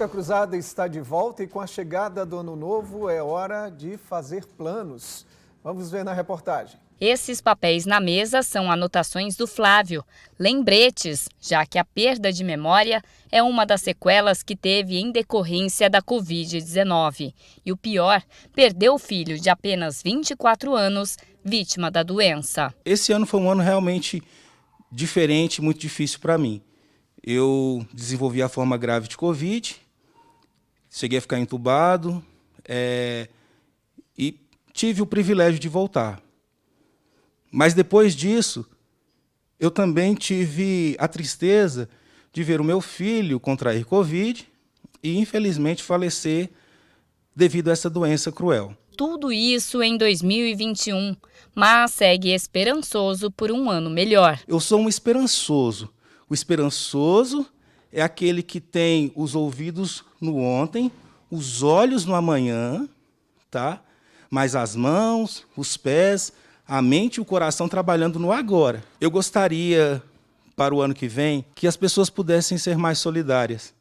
Ótica Cruzada está de volta e com a chegada do Ano Novo é hora de fazer planos. Vamos ver na reportagem. Esses papéis na mesa são anotações do Flávio, lembretes, já que a perda de memória é uma das sequelas que teve em decorrência da Covid-19. E o pior, perdeu o filho de apenas 24 anos, vítima da doença. Esse ano foi um ano realmente diferente, muito difícil para mim. Eu desenvolvi a forma grave de Covid, cheguei a ficar entubado e tive o privilégio de voltar. Mas depois disso, eu também tive a tristeza de ver o meu filho contrair Covid e, infelizmente, falecer devido a essa doença cruel. Tudo isso em 2021, mas segue esperançoso por um ano melhor. Eu sou um esperançoso. O esperançoso é aquele que tem os ouvidos no ontem, os olhos no amanhã, tá? Mas as mãos, os pés, a mente e o coração trabalhando no agora. Eu gostaria, para o ano que vem, que as pessoas pudessem ser mais solidárias,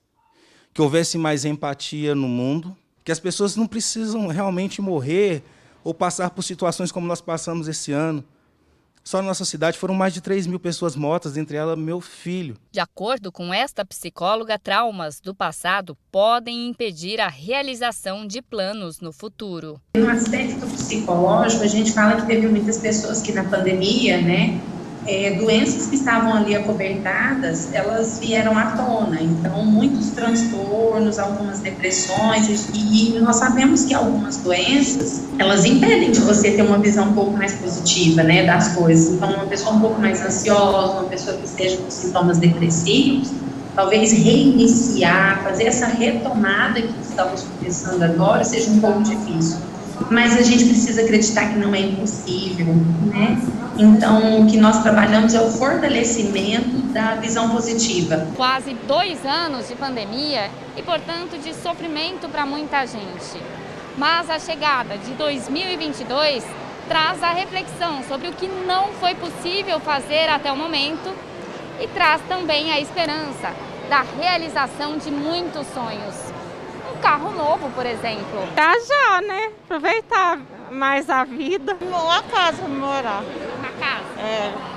que houvesse mais empatia no mundo, que as pessoas não precisam realmente morrer ou passar por situações como nós passamos esse ano. Só na nossa cidade foram mais de 3.000 pessoas mortas, entre elas meu filho. De acordo com esta psicóloga, traumas do passado podem impedir a realização de planos no futuro. No aspecto psicológico, a gente fala que teve muitas pessoas que na pandemia, doenças que estavam ali acobertadas, elas vieram à tona. Então, muitos transtornos, algumas depressões, e nós sabemos que algumas doenças, elas impedem de você ter uma visão um pouco mais positiva, das coisas. Então, uma pessoa um pouco mais ansiosa, uma pessoa que esteja com sintomas depressivos, talvez reiniciar, fazer essa retomada que estamos começando agora seja um pouco difícil. Mas a gente precisa acreditar que não é impossível, Então, o que nós trabalhamos é o fortalecimento da visão positiva. Quase 2 anos de pandemia e, portanto, de sofrimento para muita gente. Mas a chegada de 2022 traz a reflexão sobre o que não foi possível fazer até o momento e traz também a esperança da realização de muitos sonhos. Um carro novo, por exemplo. Viajar, aproveitar mais a vida. Uma casa morar. Uma casa?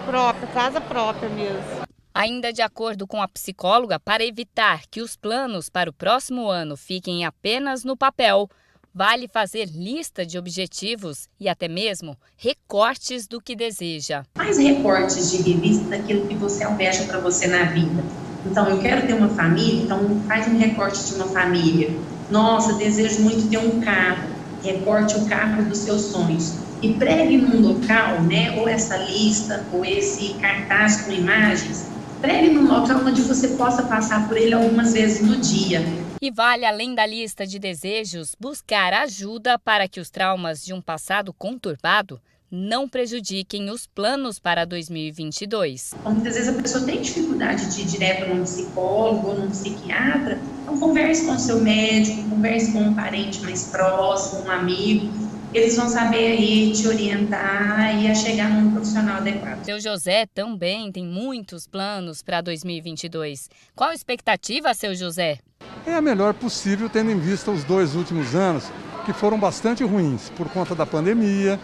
Própria, casa própria mesmo. Ainda de acordo com a psicóloga, para evitar que os planos para o próximo ano fiquem apenas no papel, vale fazer lista de objetivos e até mesmo recortes do que deseja. Faz recortes de revista daquilo que você almeja para você na vida. Então, eu quero ter uma família, então faz um recorte de uma família. Nossa, desejo muito ter um carro. Recorte o carro dos seus sonhos. E pregue num local, ou essa lista, ou esse cartaz com imagens, pregue num local onde você possa passar por ele algumas vezes no dia. E vale, além da lista de desejos, buscar ajuda para que os traumas de um passado conturbado não prejudiquem os planos para 2022. Então, muitas vezes a pessoa tem dificuldade de ir direto num psicólogo ou num psiquiatra, então converse com o seu médico, converse com um parente mais próximo, um amigo. Eles vão saber aí te orientar e a chegar num profissional adequado. Seu José também tem muitos planos para 2022. Qual a expectativa, seu José? É a melhor possível, tendo em vista os 2 últimos anos, que foram bastante ruins, por conta da pandemia.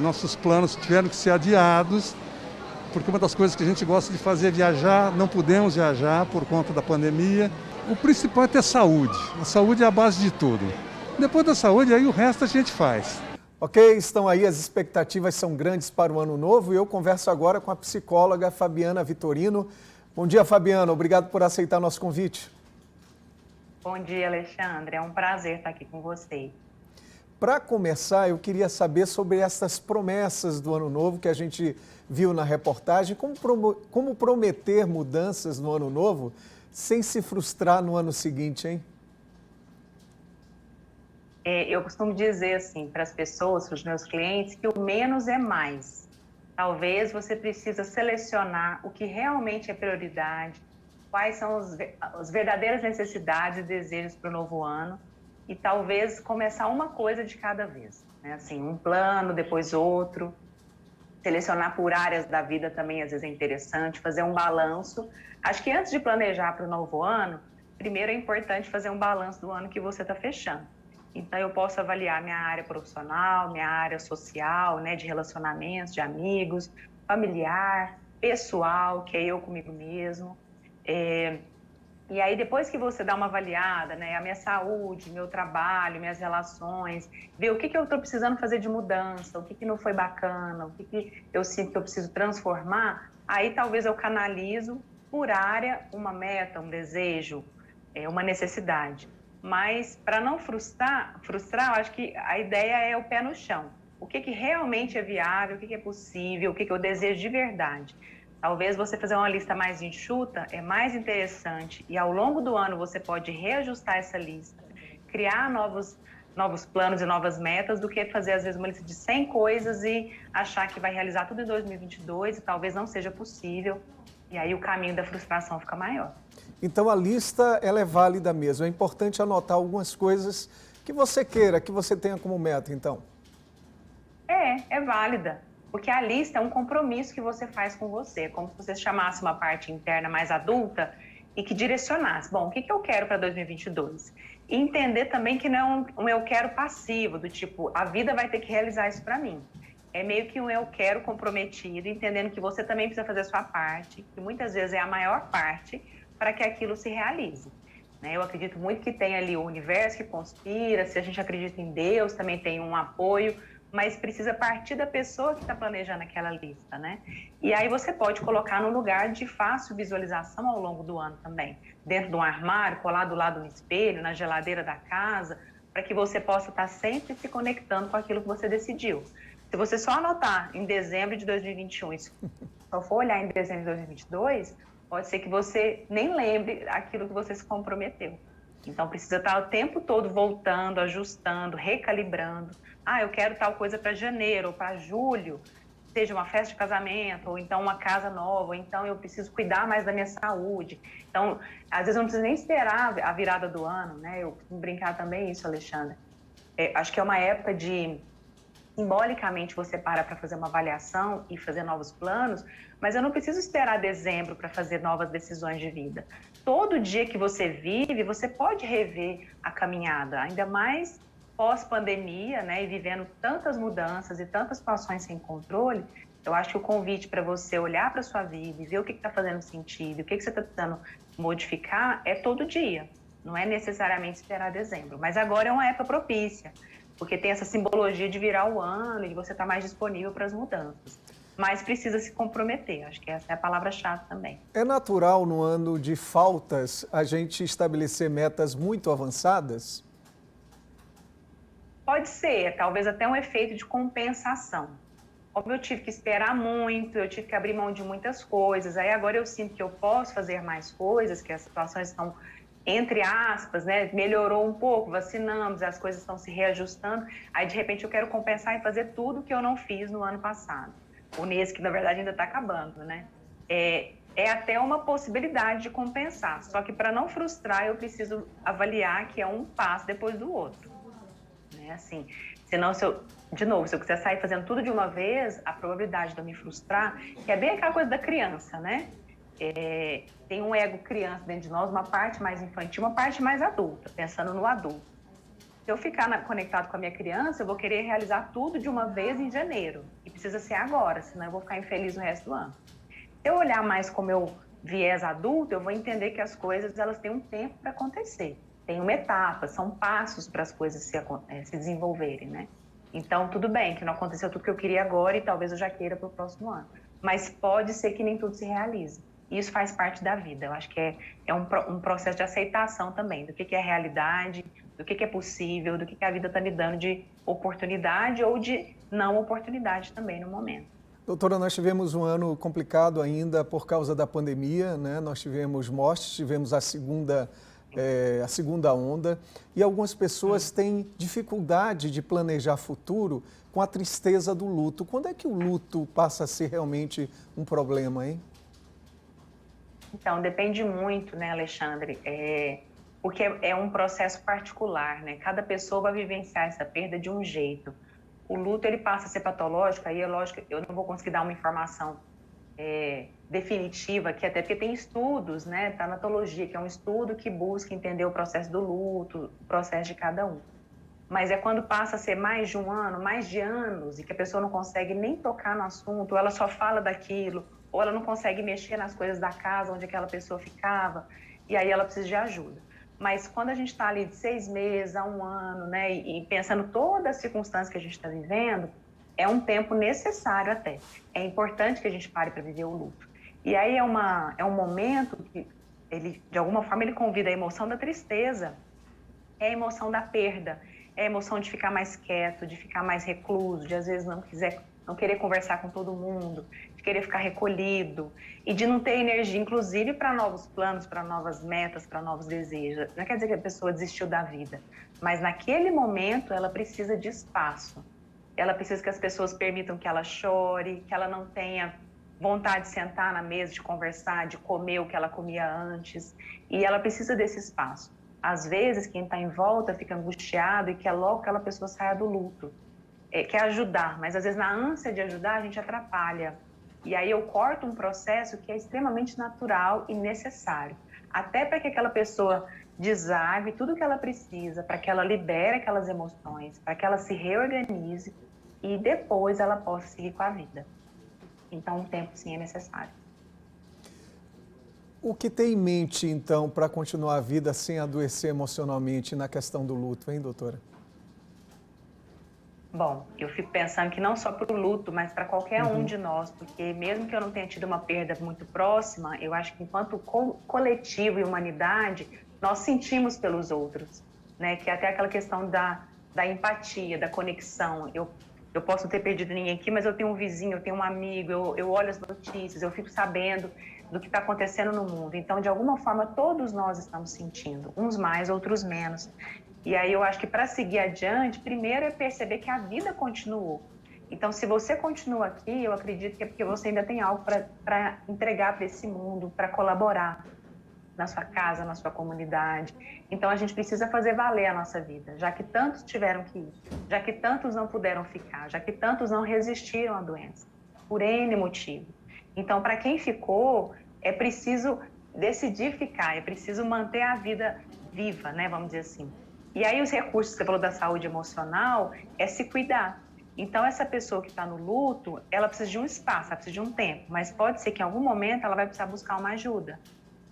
Nossos planos tiveram que ser adiados, porque uma das coisas que a gente gosta de fazer é viajar, não pudemos viajar por conta da pandemia. O principal é ter saúde, a saúde é a base de tudo. Depois da saúde, aí o resto a gente faz. Ok, estão aí, as expectativas são grandes para o ano novo e eu converso agora com a psicóloga Fabiana Vitorino. Bom dia, Fabiana, obrigado por aceitar nosso convite. Bom dia, Alexandre, é um prazer estar aqui com você. Para começar, eu queria saber sobre essas promessas do ano novo que a gente viu na reportagem. Como prometer mudanças no ano novo sem se frustrar no ano seguinte, hein? Eu costumo dizer assim para as pessoas, para os meus clientes, que o menos é mais. Talvez você precisa selecionar o que realmente é prioridade, quais são as verdadeiras necessidades e desejos para o novo ano, e talvez começar uma coisa de cada vez, Assim, um plano, depois outro. Selecionar por áreas da vida também às vezes é interessante, fazer um balanço. Acho que antes de planejar para o novo ano, primeiro é importante fazer um balanço do ano que você está fechando. Então, eu posso avaliar minha área profissional, minha área social, né, de relacionamentos, de amigos, familiar, pessoal, que é eu comigo mesmo. E aí, depois que você dá uma avaliada, né, a minha saúde, meu trabalho, minhas relações, ver o que eu estou precisando fazer de mudança, o que não foi bacana, o que eu sinto que eu preciso transformar, aí talvez eu canalizo por área uma meta, um desejo, uma necessidade. Mas, para não frustrar, eu acho que a ideia é o pé no chão. O que realmente é viável, o que é possível, o que eu desejo de verdade. Talvez você fazer uma lista mais enxuta é mais interessante e ao longo do ano você pode reajustar essa lista, criar novos planos e novas metas do que fazer às vezes uma lista de 100 coisas e achar que vai realizar tudo em 2022 e talvez não seja possível e aí o caminho da frustração fica maior. Então a lista ela é válida mesmo, é importante anotar algumas coisas que você queira, que você tenha como meta então. É válida. Porque a lista é um compromisso que você faz com você, é como se você chamasse uma parte interna mais adulta e que direcionasse. Bom, o que eu quero para 2022? E entender também que não é um eu quero passivo, do tipo, a vida vai ter que realizar isso para mim. É meio que um eu quero comprometido, entendendo que você também precisa fazer a sua parte, que muitas vezes é a maior parte, para que aquilo se realize. Eu acredito muito que tem ali o universo que conspira, se a gente acredita em Deus, também tem um apoio, mas precisa partir da pessoa que está planejando aquela lista, né? E aí você pode colocar no lugar de fácil visualização ao longo do ano também, dentro de um armário, colado do lado do espelho, na geladeira da casa, para que você possa estar sempre se conectando com aquilo que você decidiu. Se você só anotar em dezembro de 2021 e só for olhar em dezembro de 2022, pode ser que você nem lembre aquilo que você se comprometeu. Então, precisa estar o tempo todo voltando, ajustando, recalibrando. Eu quero tal coisa para janeiro ou para julho, seja uma festa de casamento, ou então uma casa nova, ou então eu preciso cuidar mais da minha saúde. Então, às vezes eu não preciso nem esperar a virada do ano, né? Eu costumo brincar também isso, Alexandre. Acho que é uma época de, simbolicamente, você para fazer uma avaliação e fazer novos planos, mas eu não preciso esperar dezembro para fazer novas decisões de vida. Todo dia que você vive, você pode rever a caminhada, ainda mais pós-pandemia, né, e vivendo tantas mudanças e tantas situações sem controle. Eu acho que o convite para você olhar para a sua vida e ver o que está fazendo sentido, o que você está tentando modificar, é todo dia. Não é necessariamente esperar dezembro, mas agora é uma época propícia, porque tem essa simbologia de virar o ano e você está mais disponível para as mudanças. Mas precisa se comprometer, acho que essa é a palavra-chave também. É natural no ano de faltas a gente estabelecer metas muito avançadas? Pode ser, talvez até um efeito de compensação. Como eu tive que esperar muito, eu tive que abrir mão de muitas coisas, aí agora eu sinto que eu posso fazer mais coisas, que as situações estão, entre aspas, né, melhorou um pouco, vacinamos, as coisas estão se reajustando, aí de repente eu quero compensar e fazer tudo que eu não fiz no ano passado. O mês que na verdade ainda está acabando, né? É até uma possibilidade de compensar, só que para não frustrar eu preciso avaliar que é um passo depois do outro. Assim, senão se eu quiser sair fazendo tudo de uma vez, a probabilidade de eu me frustrar, que é bem aquela coisa da criança, né? Tem um ego criança dentro de nós, uma parte mais infantil, uma parte mais adulta, pensando no adulto. Se eu ficar conectado com a minha criança, eu vou querer realizar tudo de uma vez em janeiro, e precisa ser agora, senão eu vou ficar infeliz o resto do ano. Se eu olhar mais com o meu viés adulto, eu vou entender que as coisas elas têm um tempo para acontecer. Tem uma etapa, são passos para as coisas se desenvolverem, né? Então, tudo bem que não aconteceu tudo que eu queria agora e talvez eu já queira para o próximo ano. Mas pode ser que nem tudo se realize. E isso faz parte da vida. Eu acho que é um processo de aceitação também, do que é realidade, do que é possível, do que a vida está me dando de oportunidade ou de não oportunidade também no momento. Doutora, nós tivemos um ano complicado ainda por causa da pandemia, né? Nós tivemos mortes, tivemos a segunda onda, e algumas pessoas têm dificuldade de planejar futuro com a tristeza do luto. Quando é que o luto passa a ser realmente um problema, hein? Então, depende muito, né, Alexandre? Porque é um processo particular, né? Cada pessoa vai vivenciar essa perda de um jeito. O luto, ele passa a ser patológico, aí é lógico que eu não vou conseguir dar uma informação definitiva aqui, até porque tem estudos, né, tanatologia, que é um estudo que busca entender o processo do luto, o processo de cada um. Mas é quando passa a ser mais de um ano, mais de anos, e que a pessoa não consegue nem tocar no assunto, ou ela só fala daquilo, ou ela não consegue mexer nas coisas da casa onde aquela pessoa ficava, e aí ela precisa de ajuda. Mas quando a gente está ali de 6 meses a 1 ano, né, e pensando todas as circunstâncias que a gente está vivendo, é um tempo necessário até. É importante que a gente pare para viver o luto. E aí é um momento que, ele, de alguma forma, ele convida a emoção da tristeza, é a emoção da perda, é a emoção de ficar mais quieto, de ficar mais recluso, de às vezes não querer conversar com todo mundo, de querer ficar recolhido e de não ter energia, inclusive para novos planos, para novas metas, para novos desejos. Não quer dizer que a pessoa desistiu da vida, mas naquele momento ela precisa de espaço. Ela precisa que as pessoas permitam que ela chore, que ela não tenha vontade de sentar na mesa, de conversar, de comer o que ela comia antes. E ela precisa desse espaço. Às vezes, quem está em volta fica angustiado e quer logo que aquela pessoa saia do luto. Quer ajudar, mas às vezes na ânsia de ajudar a gente atrapalha. E aí eu corto um processo que é extremamente natural e necessário. Até para que aquela pessoa desague tudo o que ela precisa, para que ela libere aquelas emoções, para que ela se reorganize e depois ela possa seguir com a vida. Então, um tempo sim é necessário. O que tem em mente, então, para continuar a vida sem adoecer emocionalmente na questão do luto, hein, doutora? Bom, eu fico pensando que não só para o luto, mas para qualquer um de nós, porque mesmo que eu não tenha tido uma perda muito próxima, eu acho que enquanto coletivo e humanidade, nós sentimos pelos outros, né? Que é até aquela questão da empatia, da conexão. Eu posso não ter perdido ninguém aqui, mas eu tenho um vizinho, eu tenho um amigo, eu olho as notícias, eu fico sabendo do que está acontecendo no mundo. Então, de alguma forma, todos nós estamos sentindo, uns mais, outros menos. E aí eu acho que para seguir adiante, primeiro é perceber que a vida continuou. Então, se você continua aqui, eu acredito que é porque você ainda tem algo para entregar para esse mundo, para colaborar na sua casa, na sua comunidade. Então, a gente precisa fazer valer a nossa vida, já que tantos tiveram que ir, já que tantos não puderam ficar, já que tantos não resistiram à doença, por N motivo. Então, para quem ficou, é preciso decidir ficar, é preciso manter a vida viva, né, vamos dizer assim. E aí os recursos que você falou da saúde emocional é se cuidar. Então, essa pessoa que está no luto, ela precisa de um espaço, ela precisa de um tempo, mas pode ser que em algum momento ela vai precisar buscar uma ajuda,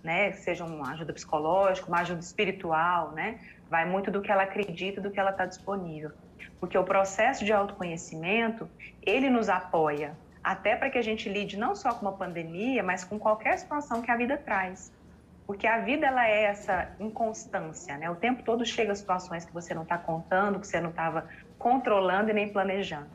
né? Seja uma ajuda psicológica, uma ajuda espiritual, né? Vai muito do que ela acredita, do que ela está disponível. Porque o processo de autoconhecimento, ele nos apoia, até para que a gente lide não só com uma pandemia, mas com qualquer situação que a vida traz. Porque a vida, ela é essa inconstância, né? O tempo todo chega situações que você não está contando, que você não estava controlando e nem planejando.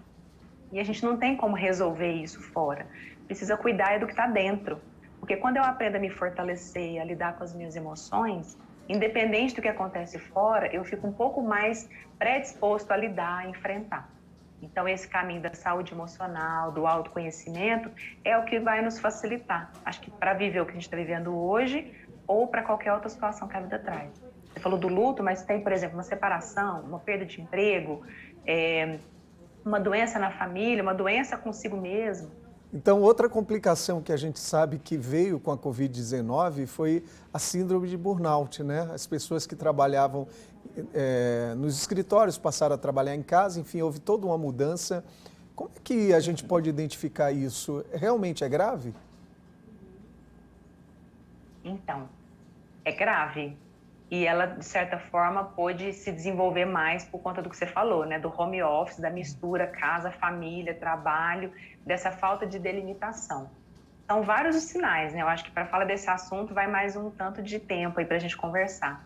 E a gente não tem como resolver isso fora. Precisa cuidar do que está dentro. Porque quando eu aprendo a me fortalecer, a lidar com as minhas emoções, independente do que acontece fora, eu fico um pouco mais predisposto a lidar, a enfrentar. Então, esse caminho da saúde emocional, do autoconhecimento, é o que vai nos facilitar. Acho que para viver o que a gente está vivendo hoje, ou para qualquer outra situação que a vida traz. Você falou do luto, mas tem, por exemplo, uma separação, uma perda de emprego, uma doença na família, uma doença consigo mesmo. Então, outra complicação que a gente sabe que veio com a Covid-19 foi a síndrome de burnout, né? As pessoas que trabalhavam nos escritórios passaram a trabalhar em casa, enfim, houve toda uma mudança. Como é que a gente pode identificar isso? Realmente é grave? Então, é grave. E ela, de certa forma, pôde se desenvolver mais por conta do que você falou, né? Do home office, da mistura casa, família, trabalho, dessa falta de delimitação. São vários os sinais, né? Eu acho que para falar desse assunto vai mais um tanto de tempo aí para a gente conversar.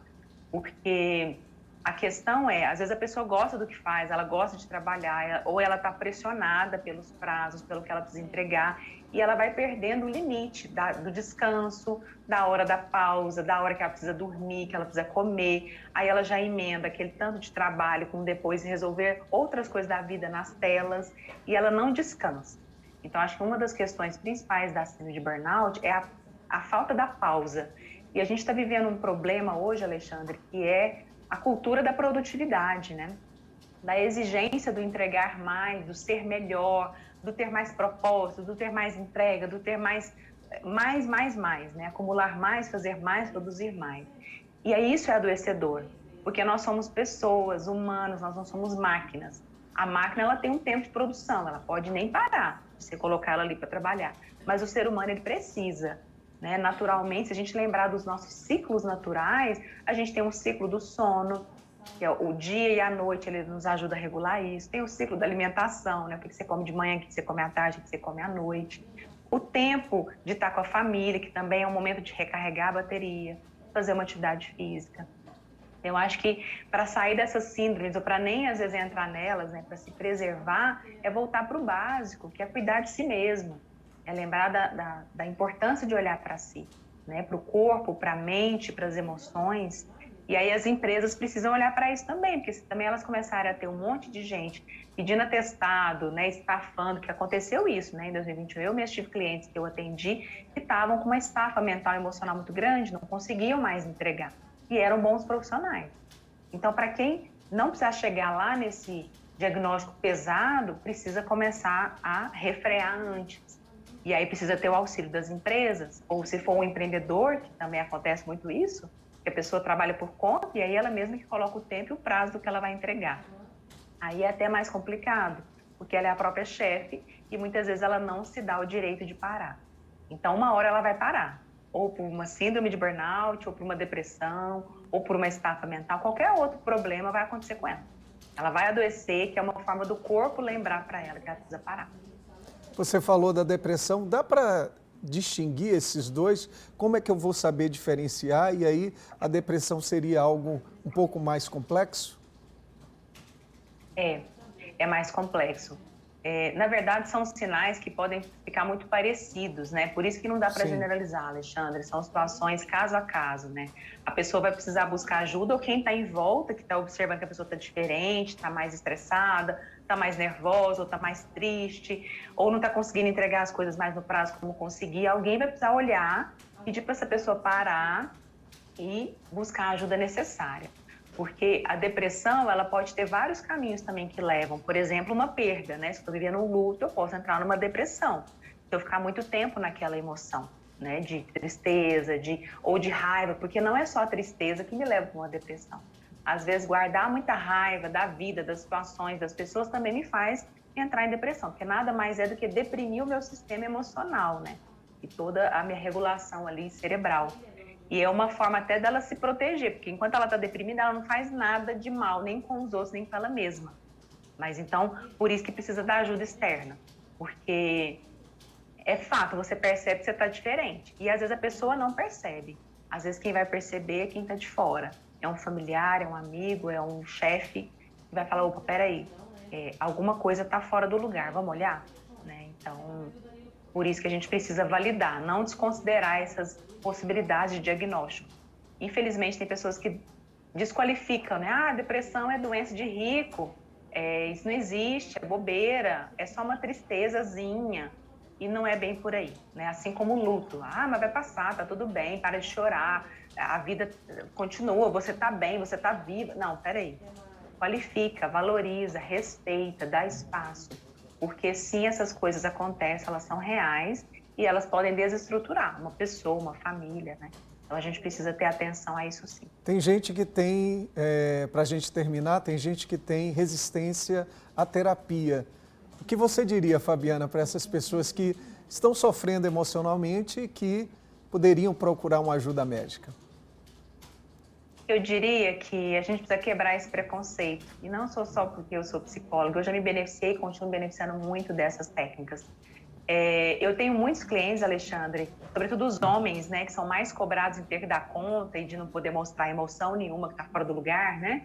Porque a questão é, às vezes a pessoa gosta do que faz, ela gosta de trabalhar, ou ela está pressionada pelos prazos, pelo que ela precisa entregar, e ela vai perdendo o limite do descanso, da hora da pausa, da hora que ela precisa dormir, que ela precisa comer, aí ela já emenda aquele tanto de trabalho com depois resolver outras coisas da vida nas telas, e ela não descansa. Então, acho que uma das questões principais da síndrome de burnout é a falta da pausa. E a gente está vivendo um problema hoje, Alexandre, que é a cultura da produtividade, né? Da exigência do entregar mais, do ser melhor, do ter mais propósito, do ter mais entrega, do ter mais, né? Acumular mais, fazer mais, produzir mais. E aí isso é adoecedor, porque nós somos pessoas, humanos, nós não somos máquinas. A máquina, ela tem um tempo de produção, ela pode nem parar, você colocar ela ali para trabalhar. Mas o ser humano, ele precisa, né? Naturalmente, se a gente lembrar dos nossos ciclos naturais, a gente tem um ciclo do sono, que é o dia e a noite, ele nos ajuda a regular isso. Tem o ciclo da alimentação, né? O que você come de manhã, o que você come à tarde, o que você come à noite. O tempo de estar com a família, que também é um momento de recarregar a bateria, fazer uma atividade física. Eu acho que para sair dessas síndromes, ou para nem às vezes entrar nelas, né, para se preservar, é voltar para o básico, que é cuidar de si mesmo. É lembrar da importância de olhar para si, né, para o corpo, para a mente, para as emoções. E aí as empresas precisam olhar para isso também, porque se também elas começarem a ter um monte de gente pedindo atestado, né, estafando, que aconteceu isso, né, em 2021. Eu mesmo tive clientes que eu atendi que estavam com uma estafa mental e emocional muito grande, não conseguiam mais entregar. E eram bons profissionais. Então, para quem não precisa chegar lá nesse diagnóstico pesado, precisa começar a refrear antes. E aí precisa ter o auxílio das empresas, ou se for um empreendedor, que também acontece muito isso, que a pessoa trabalha por conta e aí ela mesma que coloca o tempo e o prazo do que ela vai entregar. Aí é até mais complicado, porque ela é a própria chefe e muitas vezes ela não se dá o direito de parar. Então, uma hora ela vai parar, ou por uma síndrome de burnout, ou por uma depressão, ou por uma estafa mental, qualquer outro problema vai acontecer com ela. Ela vai adoecer, que é uma forma do corpo lembrar para ela que ela precisa parar. Você falou da depressão, dá para distinguir esses dois? Como é que eu vou saber diferenciar? E aí a depressão seria algo um pouco mais complexo? É mais complexo. Na verdade, são sinais que podem ficar muito parecidos, né? Por isso que não dá para generalizar, Alexandre. São situações caso a caso, né? A pessoa vai precisar buscar ajuda ou quem está em volta, que está observando que a pessoa está diferente, está mais estressada, está mais nervosa, ou está mais triste, ou não está conseguindo entregar as coisas mais no prazo como conseguir. Alguém vai precisar olhar, pedir para essa pessoa parar e buscar a ajuda necessária. Porque a depressão, ela pode ter vários caminhos também que levam. Por exemplo, uma perda, né? Se eu estou vivendo um luto, eu posso entrar numa depressão. Se eu ficar muito tempo naquela emoção, né? De tristeza, ou de raiva, porque não é só a tristeza que me leva para uma depressão. Às vezes, guardar muita raiva da vida, das situações, das pessoas também me faz entrar em depressão, porque nada mais é do que deprimir o meu sistema emocional, né? E toda a minha regulação ali cerebral. E é uma forma até dela se proteger, porque enquanto ela está deprimida, ela não faz nada de mal, nem com os outros, nem com ela mesma. Mas então, por isso que precisa da ajuda externa. Porque é fato, você percebe que você está diferente. E às vezes a pessoa não percebe. Às vezes quem vai perceber é quem está de fora. É um familiar, é um amigo, é um chefe, que vai falar, opa, peraí, alguma coisa está fora do lugar, vamos olhar? Né? Então, por isso que a gente precisa validar, não desconsiderar essas possibilidades de diagnóstico. Infelizmente, tem pessoas que desqualificam, né? Ah, depressão é doença de rico, isso não existe, é bobeira, é só uma tristezazinha. E não é bem por aí, né? Assim como o luto. Ah, mas vai passar, tá tudo bem, para de chorar, a vida continua, você tá bem, você tá viva. Não, peraí. Qualifica, valoriza, respeita, dá espaço. Porque sim, essas coisas acontecem, elas são reais e elas podem desestruturar uma pessoa, uma família, né? Então a gente precisa ter atenção a isso sim. Tem gente que tem, para a gente terminar, tem gente que tem resistência à terapia. O que você diria, Fabiana, para essas pessoas que estão sofrendo emocionalmente e que poderiam procurar uma ajuda médica? Eu diria que a gente precisa quebrar esse preconceito. E não só porque eu sou psicóloga, eu já me beneficiei e continuo beneficiando muito dessas técnicas. Eu tenho muitos clientes, Alexandre, sobretudo os homens, né, que são mais cobrados em ter que dar conta e de não poder mostrar emoção nenhuma, que está fora do lugar, né?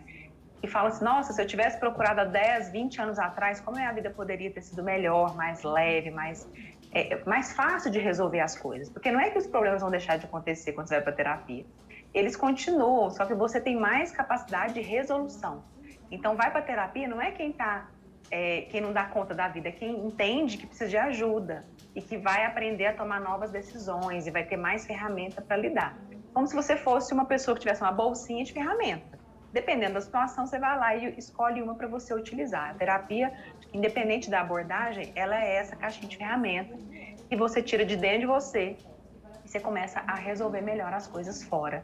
E falam assim, nossa, se eu tivesse procurado há 10, 20 anos atrás, como a minha vida poderia ter sido melhor, mais leve, mais fácil de resolver as coisas. Porque não é que os problemas vão deixar de acontecer quando você vai para terapia. Eles continuam, só que você tem mais capacidade de resolução. Então, vai para terapia não é quem não dá conta da vida, é quem entende que precisa de ajuda e que vai aprender a tomar novas decisões e vai ter mais ferramenta para lidar. Como se você fosse uma pessoa que tivesse uma bolsinha de ferramenta. dependendo da situação, você vai lá e escolhe uma para você utilizar. A terapia, independente da abordagem, ela é essa caixinha de ferramentas que você tira de dentro de você e você começa a resolver melhor as coisas fora.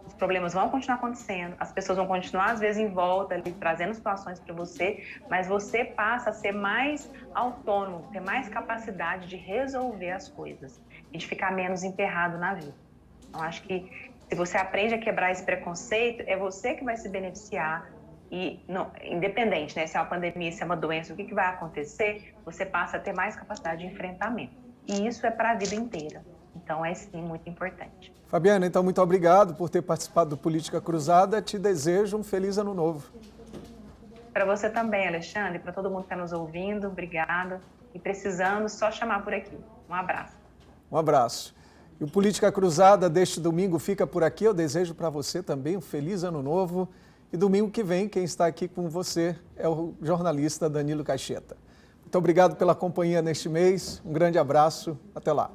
Os problemas vão continuar acontecendo, as pessoas vão continuar, às vezes, em volta, ali, trazendo situações para você, mas você passa a ser mais autônomo, ter mais capacidade de resolver as coisas e de ficar menos emperrado na vida. Então, acho que se você aprende a quebrar esse preconceito, é você que vai se beneficiar e, não, independente, né, se é uma pandemia, se é uma doença, o que vai acontecer, você passa a ter mais capacidade de enfrentamento. E isso é para a vida inteira. Então, é sim muito importante. Fabiana, então, muito obrigado por ter participado do Política Cruzada. Te desejo um feliz ano novo. Para você também, Alexandre, para todo mundo que está nos ouvindo, obrigado. E precisando, só chamar por aqui. Um abraço. Um abraço. E o Política Cruzada deste domingo fica por aqui. Eu desejo para você também um feliz ano novo. E domingo que vem, quem está aqui com você é o jornalista Danilo Caixeta. Muito obrigado pela companhia neste mês. Um grande abraço. Até lá.